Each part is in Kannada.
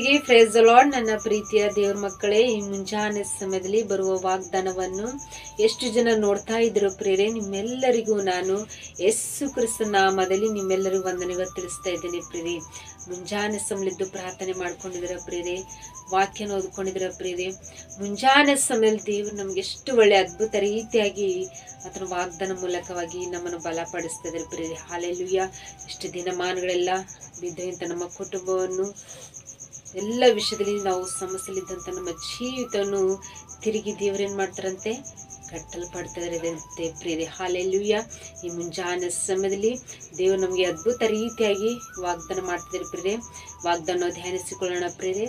ಎಲ್ಲರಿಗೆ ಪ್ರೈಸ್ ದಿ ಲಾರ್ಡ್. ನನ್ನ ಪ್ರೀತಿಯ ದೇವ್ರ ಮಕ್ಕಳೇ, ಈ ಮುಂಜಾನೆ ಸಮಯದಲ್ಲಿ ಬರುವ ವಾಗ್ದಾನವನ್ನು ಎಷ್ಟು ಜನ ನೋಡ್ತಾ ಇದ್ರು ಪ್ರೇರೆ, ನಿಮ್ಮೆಲ್ಲರಿಗೂ ನಾನು ಯೇಸು ಕ್ರಿಸ್ತನ ನಾಮದಲ್ಲಿ ನಿಮ್ಮೆಲ್ಲರಿಗೂ ವಂದನೆಗಳು ತಿಳಿಸ್ತಾ ಇದ್ದೇನೆ ಪ್ರೇರೆ. ಮುಂಜಾನೆ ಸಮಯದ್ದು ಪ್ರಾರ್ಥನೆ ಮಾಡ್ಕೊಂಡಿದ್ರ ಪ್ರೇರೆ, ವಾಕ್ಯನ ಓದ್ಕೊಂಡಿದ್ರ ಪ್ರೇರೆ. ಮುಂಜಾನೆ ಸಮಯದಲ್ಲಿ ದೇವರು ನಮ್ಗೆ ಎಷ್ಟು ಒಳ್ಳೆ ಅದ್ಭುತ ರೀತಿಯಾಗಿ ಅದರ ವಾಗ್ದಾನ ಮೂಲಕವಾಗಿ ನಮ್ಮನ್ನು ಬಲಪಡಿಸ್ತಾ ಇದ್ದಾರೆ ಪ್ರೇರೆ. ಹಾಲೆಲೂಯ. ಇಷ್ಟು ದಿನಮಾನಗಳೆಲ್ಲ ಬಿದ್ದಂತ ನಮ್ಮ ಕುಟುಂಬವನ್ನು ಎಲ್ಲ ವಿಷಯದಲ್ಲಿ ನಾವು ಸಮಸ್ಯೆಲಿದ್ದಂಥ ನಮ್ಮ ಜೀವಿತವನ್ನು ತಿರುಗಿ ದೇವರೇನು ಮಾಡ್ತಾರಂತೆ, ಕಟ್ಟಲ್ಪಡ್ತಾ ಇದ್ದಾರಂತೆ ಪ್ರೇರೆ. ಹಾಲೆಲೂಯ. ಈ ಮುಂಜಾನೆ ಸಮಯದಲ್ಲಿ ದೇವರು ನಮಗೆ ಅದ್ಭುತ ರೀತಿಯಾಗಿ ವಾಗ್ದಾನ ಮಾಡ್ತಿದ್ದಾರೆ ಪ್ರೇರೆ. ವಾಗ್ದಾನ ಧ್ಯಾನಿಸಿಕೊಳ್ಳೋಣ ಪ್ರೇರೆ.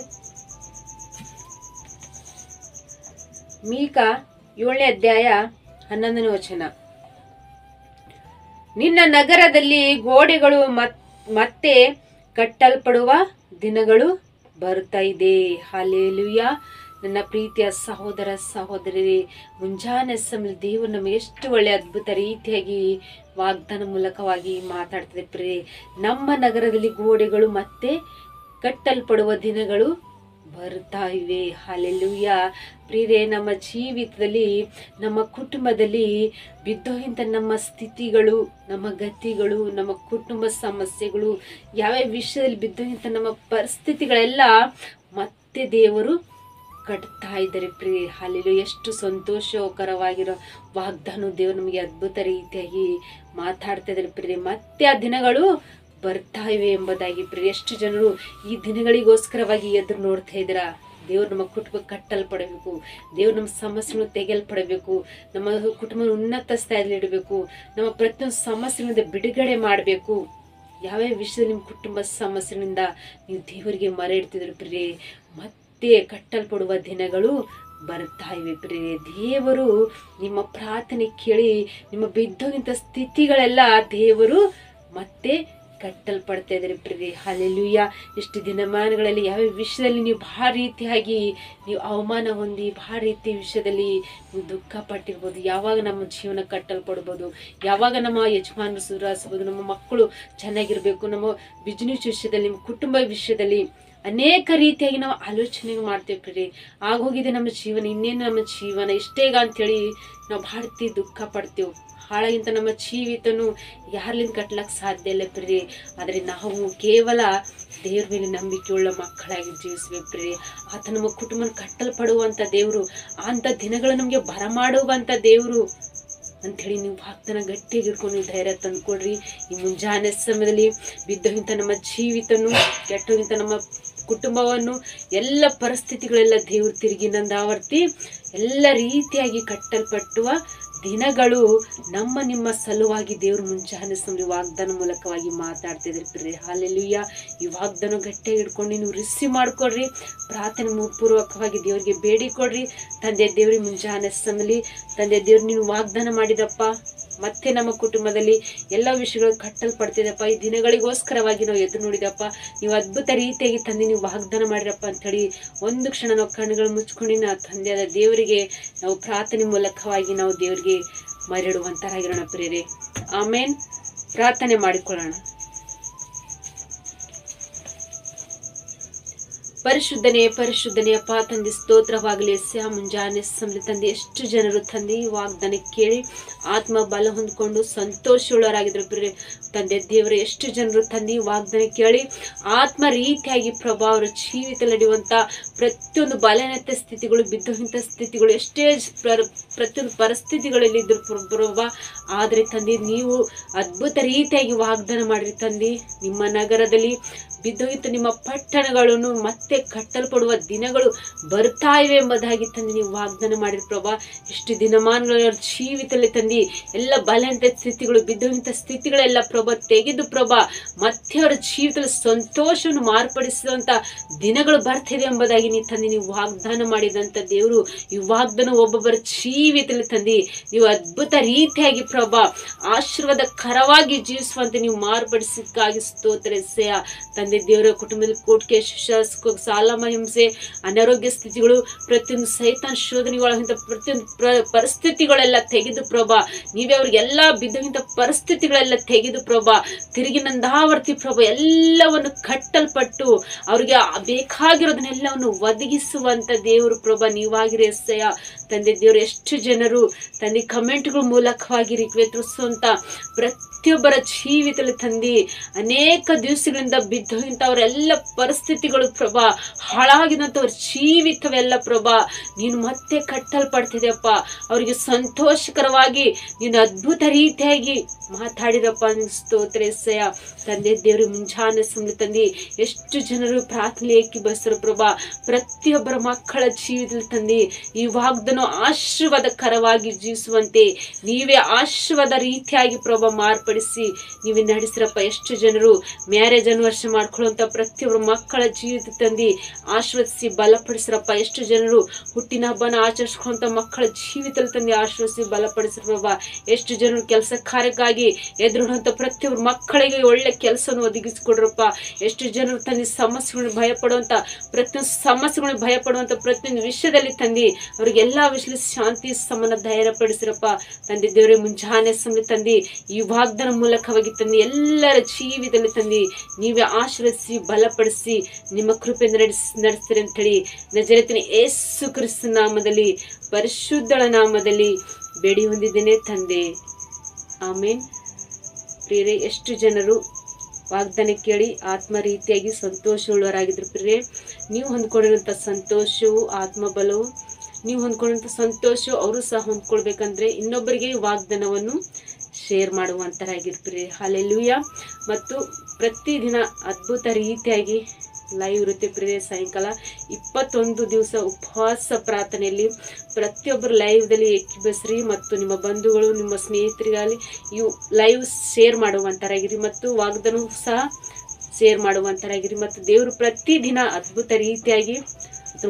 ಮೀಕ 7ನೇ ಅಧ್ಯಾಯ 11ನೇ ವಚನ. ನಿನ್ನ ನಗರದಲ್ಲಿ ಗೋಡೆಗಳು ಮತ್ತೆ ಕಟ್ಟಲ್ಪಡುವ ದಿನಗಳು ಬರ್ತಾ ಇದೆ. ಹಾಲೆಲೂಯ. ನನ್ನ ಪ್ರೀತಿಯ ಸಹೋದರ ಸಹೋದರಿ, ಮುಂಜಾನೆ ಸಮಯ ದೇವರು ನಮಗೆ ಎಷ್ಟು ಒಳ್ಳೆ ಅದ್ಭುತ ರೀತಿಯಾಗಿ ವಾಗ್ದಾನ ಮೂಲಕವಾಗಿ ಮಾತಾಡ್ತದೆ ಪ್ರಿಯೆ. ನಮ್ಮ ನಗರದಲ್ಲಿ ಗೋಡೆಗಳು ಮತ್ತೆ ಕಟ್ಟಲ್ಪಡುವ ದಿನಗಳು ಬರ್ತಾ ಇವೆ. ಹಾಲೆಲೂಯ. ಪ್ರಿಯರೇ, ನಮ್ಮ ಜೀವಿತದಲ್ಲಿ ನಮ್ಮ ಕುಟುಂಬದಲ್ಲಿ ಬಿದ್ದೋಗಿಂತ ನಮ್ಮ ಸ್ಥಿತಿಗಳು, ನಮ್ಮ ಗತಿಗಳು, ನಮ್ಮ ಕುಟುಂಬ ಸಮಸ್ಯೆಗಳು, ಯಾವ್ಯಾವ ವಿಷಯದಲ್ಲಿ ಬಿದ್ದೋಗಿಂತ ನಮ್ಮ ಪರಿಸ್ಥಿತಿಗಳೆಲ್ಲ ಮತ್ತೆ ದೇವರು ಕಟ್ತಾ ಇದ್ದಾರೆ ಪ್ರಿಯೆ. ಹಾಲೆಲೂಯ. ಎಷ್ಟು ಸಂತೋಷಕರವಾಗಿರೋ ವಾಗ್ದಾನ ದೇವರು ನಮಗೆ ಅದ್ಭುತ ರೀತಿಯಾಗಿ ಮಾತಾಡ್ತಾ ಇದ್ದಾರೆ ಪ್ರಿಯೆ. ಮತ್ತೆ ಆ ದಿನಗಳು ಬರ್ತಾ ಇವೆ ಎಂಬುದಾಗಿ ಪ್ರಿಯ. ಎಷ್ಟು ಜನರು ಈ ದಿನಗಳಿಗೋಸ್ಕರವಾಗಿ ಎದುರು ನೋಡ್ತಾ ಇದ್ದೀರಾ? ದೇವ್ರು ನಮ್ಮ ಕುಟುಂಬ ಕಟ್ಟಲ್ಪಡಬೇಕು, ದೇವ್ರು ನಮ್ಮ ಸಮಸ್ಯೆಯನ್ನು ತೆಗೆಯಲ್ಪಡಬೇಕು, ನಮ್ಮ ಕುಟುಂಬ ಉನ್ನತ ಸ್ಥಾನದಲ್ಲಿ ಇಡಬೇಕು, ನಮ್ಮ ಪ್ರತಿಯೊಂದು ಸಮಸ್ಯೆಗಳಿಂದ ಬಿಡುಗಡೆ ಮಾಡಬೇಕು. ಯಾವ್ಯಾವ ವಿಷಯದಲ್ಲಿ ನಿಮ್ಮ ಕುಟುಂಬ ಸಮಸ್ಯೆಗಳಿಂದ ನೀವು ದೇವರಿಗೆ ಮೊರೆ ಇಡ್ತಿದ್ರು ಪ್ರಿಯೆ, ಮತ್ತೆ ಕಟ್ಟಲ್ಪಡುವ ದಿನಗಳು ಬರ್ತಾ ಇವೆ ಪ್ರಿಯೆ. ದೇವರು ನಿಮ್ಮ ಪ್ರಾರ್ಥನೆ ಕೇಳಿ ನಿಮ್ಮ ಬಿದ್ದೋಗಿಂತ ಸ್ಥಿತಿಗಳೆಲ್ಲ ದೇವರು ಮತ್ತೆ ಕಟ್ಟಲ್ಪಡ್ತಾ ಇದ್ದಾರೆ ಪ್ರಿಯೆ. ಹಾಲೆಲೂಯ. ಇಷ್ಟು ದಿನಮಾನಗಳಲ್ಲಿ ಯಾವ ವಿಷಯದಲ್ಲಿ ನೀವು ಬಹಳ ರೀತಿಯಾಗಿ ನೀವು ಅವಮಾನ ಹೊಂದಿ ಬಹಳ ರೀತಿಯ ವಿಷಯದಲ್ಲಿ ನೀವು ದುಃಖ ಪಟ್ಟಿರ್ಬೋದು. ಯಾವಾಗ ನಮ್ಮ ಜೀವನ ಕಟ್ಟಲ್ಪಡ್ಬೋದು, ಯಾವಾಗ ನಮ್ಮ ಯಜಮಾನರು ಸುಧಾರಿಸ್ಬೋದು, ನಮ್ಮ ಮಕ್ಕಳು ಚೆನ್ನಾಗಿರ್ಬೇಕು, ನಮ್ಮ ಬಿಸ್ನೆಸ್ ವಿಷಯದಲ್ಲಿ, ನಿಮ್ಮ ಕುಟುಂಬ ವಿಷಯದಲ್ಲಿ ಅನೇಕ ರೀತಿಯಾಗಿ ನಾವು ಆಲೋಚನೆ ಮಾಡ್ತೇವೆ ಪ್ರಿಯೆ. ಆಗೋಗಿದೆ ನಮ್ಮ ಜೀವನ, ಇನ್ನೇನು ನಮ್ಮ ಜೀವನ ಇಷ್ಟೇಗ ಅಂಥೇಳಿ ನಾವು ಬಹಳ ದುಃಖ ಪಡ್ತೇವೆ. ಹಾಳಾಗಿಂತ ನಮ್ಮ ಜೀವಿತನು ಯಾರ್ಲಿಂದ ಕಟ್ಲಕ್ಕೆ ಸಾಧ್ಯ ಇಲ್ಲ ಪ್ರಿಯೆ. ಆದರೆ ನಾವು ಕೇವಲ ದೇವ್ರ ಮೇಲೆ ನಂಬಿಕೆ ಉಳ್ಳ ಮಕ್ಕಳಾಗಿ ಜೀವಿಸ್ಬೇಕು ಪ್ರಿಯೆ. ಆತ ನಮ್ಮ ಕುಟುಂಬ ಕಟ್ಟಲ್ಪಡುವಂಥ ದೇವರು, ಅಂಥ ದಿನಗಳು ನಮಗೆ ಬರಮಾಡುವಂಥ ದೇವರು ಅಂಥೇಳಿ ನೀವು ವಾಗ್ದಾನ ಗಟ್ಟಿಯಾಗಿ ಇಟ್ಕೊಂಡು ನೀವು ಧೈರ್ಯ ತಂದುಕೊಡ್ರಿ. ಈ ಮುಂಜಾನೆ ಸಮಯದಲ್ಲಿ ಬಿದ್ದೋಗಿಂತ ನಮ್ಮ ಜೀವಿತನು, ಕೆಟ್ಟೋಗಿಂತ ನಮ್ಮ ಕುಟುಂಬವನ್ನು, ಎಲ್ಲ ಪರಿಸ್ಥಿತಿಗಳೆಲ್ಲ ದೇವ್ರು ತಿರುಗಿ ನಂದಾವರ್ತಿ ಎಲ್ಲ ರೀತಿಯಾಗಿ ಕಟ್ಟಲ್ಪಟ್ಟುವ ದಿನಗಳು ನಮ್ಮ ನಿಮ್ಮ ಸಲುವಾಗಿ ದೇವ್ರು ಮುಂಜಾನೆ ಸಮಯ ವಾಗ್ದಾನ ಮೂಲಕವಾಗಿ ಮಾತಾಡ್ತಿದ್ರಿ ಪ್ರಿಯೆ. ಹಾಲೆಲೂಯ. ಈ ವಾಗ್ದಾನ ಗಟ್ಟಿಯಾಗಿ ಹಿಡ್ಕೊಂಡು ನೀವು ರಿಸೀವ್ ಮಾಡ್ಕೊಡ್ರಿ. ಪ್ರಾರ್ಥನೆ ಪೂರ್ವಕವಾಗಿ ದೇವರಿಗೆ ಬೇಡಿಕೊಡ್ರಿ. ತಂದೆ ದೇವ್ರಿಗೆ ಮುಂಜಾನೆ ಸಮಯದಲ್ಲಿ ತಂದೆ ದೇವ್ರು ನೀನು ವಾಗ್ದಾನ ಮಾಡಿದಪ್ಪ, ಮತ್ತೆ ನಮ್ಮ ಕುಟುಂಬದಲ್ಲಿ ಎಲ್ಲ ವಿಷಯಗಳು ಕಟ್ಟಲ್ಪಡ್ತಿದಪ್ಪ, ಈ ದಿನಗಳಿಗೋಸ್ಕರವಾಗಿ ನಾವು ಎದುರು ನೋಡಿದಪ್ಪ, ನೀವು ಅದ್ಭುತ ರೀತಿಯಾಗಿ ತಂದೆ ನೀವು ವಾಗ್ದಾನ ಮಾಡಿರಪ್ಪ ಅಂಥೇಳಿ ಒಂದು ಕ್ಷಣ ನಾವು ಕಣ್ಣುಗಳು ಮುಚ್ಕೊಂಡು ನಾ ತಂದೆಯಾದ ದೇವರಿಗೆ ನಾವು ಪ್ರಾರ್ಥನೆ ಮೂಲಕವಾಗಿ ನಾವು ದೇವರಿಗೆ ಮರಡುವಂತರಾಗಿರೋಣ ಪ್ರಿಯರೇ. ಆಮೇನ್. ಪ್ರಾರ್ಥನೆ ಮಾಡಿಕೊಳ್ಳೋಣ. ಪರಿಶುದ್ಧನೇ ಪರಿಶುದ್ಧನೇ ಅಪ್ಪ ತಂದೆ, ಸ್ತೋತ್ರವಾಗಲಿ. ಮುಂಜಾನೆ ಸಮಯ ತಂದೆ ಎಷ್ಟು ಜನರು ತಂದೆ ಈ ವಾಗ್ದಾನ ಕೇಳಿ ಆತ್ಮ ಬಲ ಹೊಂದ್ಕೊಂಡು ಸಂತೋಷವುಳ್ಳವರಾಗಿದ್ರು ಪ್ರಿಯರೇ. ತಂದೆ ದೇವರೇ, ಎಷ್ಟು ಜನರು ತಂದೆ ವಾಗ್ದಾನ ಕೇಳಿ ಆತ್ಮ ರೀತಿಯಾಗಿ ಪ್ರಭಾ ಅವರ ಜೀವಿತದಲ್ಲಿ ನಡೆಯುವಂಥ ಪ್ರತಿಯೊಂದು ಬಲಹೀನತೆ ಸ್ಥಿತಿಗಳು, ಬಿದ್ದೋಗಿಂಥ ಸ್ಥಿತಿಗಳು, ಎಷ್ಟೇ ಪ್ರತಿಯೊಂದು ಪರಿಸ್ಥಿತಿಗಳಲ್ಲಿ ಇದ್ರು ಪ್ರಭಾ, ಆದರೆ ತಂದೆ ನೀವು ಅದ್ಭುತ ರೀತಿಯಾಗಿ ವಾಗ್ದಾನ ಮಾಡಿರಿ ತಂದೆ. ನಿಮ್ಮ ನಗರದಲ್ಲಿ ಬಿದ್ದೋಗಿಂತ ನಿಮ್ಮ ಪಟ್ಟಣಗಳನ್ನು ಮತ್ತೆ ಕಟ್ಟಲ್ಪಡುವ ದಿನಗಳು ಬರ್ತಾ ಇವೆ ಎಂಬುದಾಗಿ ತಂದೆ ನೀವು ವಾಗ್ದಾನ ಮಾಡಿರಿ ಪ್ರಭಾ. ಎಷ್ಟು ದಿನಮಾನಗಳ ಜೀವಿತದಲ್ಲಿ ತಂದೆ ಎಲ್ಲ ಬಲಹೀನತೆ ಸ್ಥಿತಿಗಳು, ಬಿದ್ದೋಗಿಂತ ಸ್ಥಿತಿಗಳೆಲ್ಲ ಪ್ರಭಾ ತೆಗೆದು ಪ್ರಭಾ ಮತ್ತೆ ಅವರ ಜೀವಿತದಲ್ಲಿ ಸಂತೋಷವನ್ನು ಮಾರ್ಪಡಿಸುವಂತ ದಿನಗಳು ಬರ್ತಿದೆ ಎಂಬುದಾಗಿ ನೀವು ತಂದೆ ನೀವು ವಾಗ್ದಾನ ಮಾಡಿದಂಥ ದೇವರು. ಈ ವಾಗ್ದಾನ ಒಬ್ಬೊಬ್ಬರ ಜೀವಿತದಲ್ಲಿ ತಂದಿ ನೀವು ಅದ್ಭುತ ರೀತಿಯಾಗಿ ಪ್ರಭಾ ಆಶೀರ್ವಾದಕರವಾಗಿ ಜೀವಿಸುವಂತೆ ನೀವು ಮಾರ್ಪಡಿಸಿದ್ದಕ್ಕಾಗಿ ಸ್ತೋತ್ರ ಎಸೆಯ. ತಂದೆ ದೇವರ ಕುಟುಂಬದ ಕೋಟಿಗೆ ಸಾಲ ಹಿಂಸೆ ಅನಾರೋಗ್ಯ ಸ್ಥಿತಿಗಳು ಪ್ರತಿಯೊಂದು ಸೈತಾನ್ ಶೋಧನೆಗಳಿಂದ ಪ್ರತಿಯೊಂದು ಪರಿಸ್ಥಿತಿಗಳೆಲ್ಲ ತೆಗೆದು ಪ್ರಭಾ ನೀವೇ ಅವ್ರಿಗೆಲ್ಲ ಬಿದ್ದಂತ ಪರಿಸ್ಥಿತಿಗಳೆಲ್ಲ ತೆಗೆದು ಪ್ರಭಾ ತಿರುಗಿ ನಂದಾವರ್ತಿ ಪ್ರಭಾ ಎಲ್ಲವನ್ನು ಕಟ್ಟಲ್ಪಟ್ಟು ಅವ್ರಿಗೆ ಬೇಕಾಗಿರೋದನ್ನೆಲ್ಲವನ್ನು ಒದಗಿಸುವಂತ ದೇವರು ಪ್ರಭಾ ನೀವಾಗಿರಿ ಎಸ್ಸಯ್ಯ. ತಂದೆ ದೇವರು ಎಷ್ಟು ಜನರು ತಂದೆ ಕಮೆಂಟ್ಗಳ ಮೂಲಕವಾಗಿ ರಿಕ್ವೆತಿಸುವಂತ ಪ್ರತಿಯೊಬ್ಬರ ಜೀವಿತದಲ್ಲಿ ತಂದಿ ಅನೇಕ ದಿವಸಗಳಿಂದ ಬಿದ್ದಂಥವರೆಲ್ಲ ಪರಿಸ್ಥಿತಿಗಳು ಪ್ರಭಾ ಹಾಳಾಗಿದಂಥವ್ರ ಜೀವಿತವೆಲ್ಲ ಪ್ರಭಾ ನೀನು ಮತ್ತೆ ಕಟ್ಟಲ್ಪಡ್ತಿದೆಯಪ್ಪ. ಅವರಿಗೆ ಸಂತೋಷಕರವಾಗಿ ನೀನು ಅದ್ಭುತ ರೀತಿಯಾಗಿ ಮಾತಾಡಿರಪ್ಪ ಸ್ತೋತ್ರ ಎಸೆಯ. ತಂದೆ ದೇವರು ಮುಂಜಾನೆ ಸಮಯ ತಂದಿ ಎಷ್ಟು ಜನರು ಪ್ರಾರ್ಥನೆ ಬಯಸ್ತಾರೆ ಪ್ರಭಾ ಪ್ರತಿಯೊಬ್ಬರ ಮಕ್ಕಳ ಜೀವಿತದಲ್ಲಿ ತಂದಿ ಈ ವಾಗ್ದಾನ ಆಶೀರ್ವಾದಕರವಾಗಿ ಜೀವಿಸುವಂತೆ ನೀವೇ ಆಶೀರ್ವಾದ ರೀತಿಯಾಗಿ ಪ್ರಭಾ ಮಾರ್ಪಡಿಸಿ ನೀವೇ ನಡೆಸಿರಪ್ಪ. ಎಷ್ಟು ಜನರು ಮ್ಯಾರೇಜ್ ವರ್ಷ ಮಾಡ್ಕೊಳ್ಳುವಂತ ಪ್ರತಿಯೊಬ್ಬರ ಮಕ್ಕಳ ಜೀವಿತ ತಂದಿ ಆಶೀರ್ವದಿಸಿ ಬಲಪಡಿಸಿರಪ್ಪ. ಎಷ್ಟು ಜನರು ಹುಟ್ಟಿನ ಹಬ್ಬನ ಆಚರಿಸ್ಕೊಂತ ಮಕ್ಕಳ ಜೀವಿತದಲ್ಲಿ ತಂದಿ ಆಶೀರ್ವದಿಸಿ ಬಲಪಡಿಸಿರ ಪ್ರಭಾ. ಎಷ್ಟು ಜನರು ಕೆಲಸ ಕಾರ್ಯಕ್ಕಾಗಿ ಎದುರುವಂತ ಪ್ರತಿಯೊಬ್ಬರು ಮಕ್ಕಳಿಗೆ ಒಳ್ಳೆ ಕೆಲಸವನ್ನು ಒದಗಿಸಿಕೊಡ್ರಪ್ಪ. ಎಷ್ಟು ಜನರು ತಂದಿ ಸಮಸ್ಯೆಗಳನ್ನು ಭಯಪಡುವಂತ ಪ್ರತಿಯೊಂದು ಸಮಸ್ಯೆಗಳನ್ನು ಭಯಪಡುವಂತ ಪ್ರತಿಯೊಂದು ವಿಷಯದಲ್ಲಿ ತಂದಿ ಅವ್ರಿಗೆಲ್ಲಾ ವಿಷಯದಲ್ಲಿ ಶಾಂತಿ ಸಮಾನ ಧೈರ್ಯ ಪಡಿಸಿರಪ್ಪ. ತಂದೆ ದೇವರೇ ಮುಂಜಾನೆ ಸಮಯ ತಂದಿ ಈ ವಾಗ್ದಾನ ಮೂಲಕವಾಗಿ ತಂದಿ ಎಲ್ಲರ ಜೀವಿತದಲ್ಲಿ ತಂದಿ ನೀವೇ ಆಶೀರ್ವದಿಸಿ ಬಲಪಡಿಸಿ ನಿಮ್ಮ ಕೃಪೆ ನಡೆಸ್ತೀರಿ ಅಂತ ಹೇಳಿ ನಜರೇತಿನ ಯೇಸು ಕ್ರಿಸ್ತ ನಾಮದಲ್ಲಿ ಪರಿಶುದ್ಧಳ ನಾಮದಲ್ಲಿ ಬೇಡಿ ಹೊಂದಿದ್ದೇನೆ ತಂದೆ, ಆಮೇನ್. ಪ್ರಿಯರೇ, ಎಷ್ಟು ಜನರು ವಾಗ್ದಾನ ಕೇಳಿ ಆತ್ಮ ರೀತಿಯಾಗಿ ಸಂತೋಷವುಳ್ಳವರಾಗಿದ್ರು ಪ್ರಿಯರೇ. ನೀವು ಹೊಂದ್ಕೊಂಡಿರುವಂಥ ಸಂತೋಷವು ಆತ್ಮಬಲವು ನೀವು ಹೊಂದ್ಕೊಂಡಂಥ ಸಂತೋಷ ಅವರು ಸಹ ಹೊಂದ್ಕೊಳ್ಬೇಕಂದ್ರೆ ಇನ್ನೊಬ್ಬರಿಗೆ ವಾಗ್ದಾನವನ್ನು ಶೇರ್ ಮಾಡುವಂತರಾಗಿರ್ತೀರಿ. ಹಲ್ಲೆಲೂಯಾ. ಮತ್ತು ಪ್ರತಿದಿನ ಅದ್ಭುತ ರೀತಿಯಾಗಿ ಲೈವ್ ಇರುತ್ತೆ ಪ್ರಿಯರೇ. ಸಾಯಂಕಾಲ 21 ದಿವಸ ಉಪವಾಸ ಪ್ರಾರ್ಥನೆಯಲ್ಲಿ ಪ್ರತಿಯೊಬ್ಬರು ಲೈವ್ದಲ್ಲಿ ಎಕ್ಕಿಬಸ್ರಿ ಮತ್ತು ನಿಮ್ಮ ಬಂಧುಗಳು ನಿಮ್ಮ ಸ್ನೇಹಿತರಿಗಾಗಲಿ ಇವು ಲೈವ್ ಶೇರ್ ಮಾಡುವಂತರಾಗಿರಿ ಮತ್ತು ವಾಗ್ದಾನ ಸಹ ಶೇರ್ ಮಾಡುವಂತರಾಗಿರಿ. ಮತ್ತು ದೇವರು ಪ್ರತಿದಿನ ಅದ್ಭುತ ರೀತಿಯಾಗಿ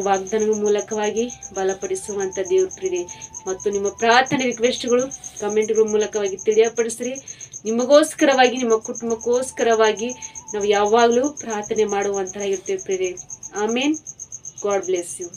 ವಾಗ್ದಾನದ ಮೂಲಕವಾಗಿ ಬಲಪಡಿಸುವಂತ ದೇವ್ರ ಪ್ರಿಯರೇ. ಮತ್ತು ನಿಮ್ಮ ಪ್ರಾರ್ಥನೆ ರಿಕ್ವೆಸ್ಟ್ಗಳು ಕಮೆಂಟ್ಗಳ ಮೂಲಕವಾಗಿ ತಿಳಿಯಪಡಿಸ್ರಿ. ನಿಮಗೋಸ್ಕರವಾಗಿ ನಿಮ್ಮ ಕುಟುಂಬಕ್ಕೋಸ್ಕರವಾಗಿ ನಾವು ಯಾವಾಗಲೂ ಪ್ರಾರ್ಥನೆ ಮಾಡುವಂತರಾಗಿರ್ತೇವೆ ಪ್ರಿಯರೇ. ಆಮೇನ್. God bless you.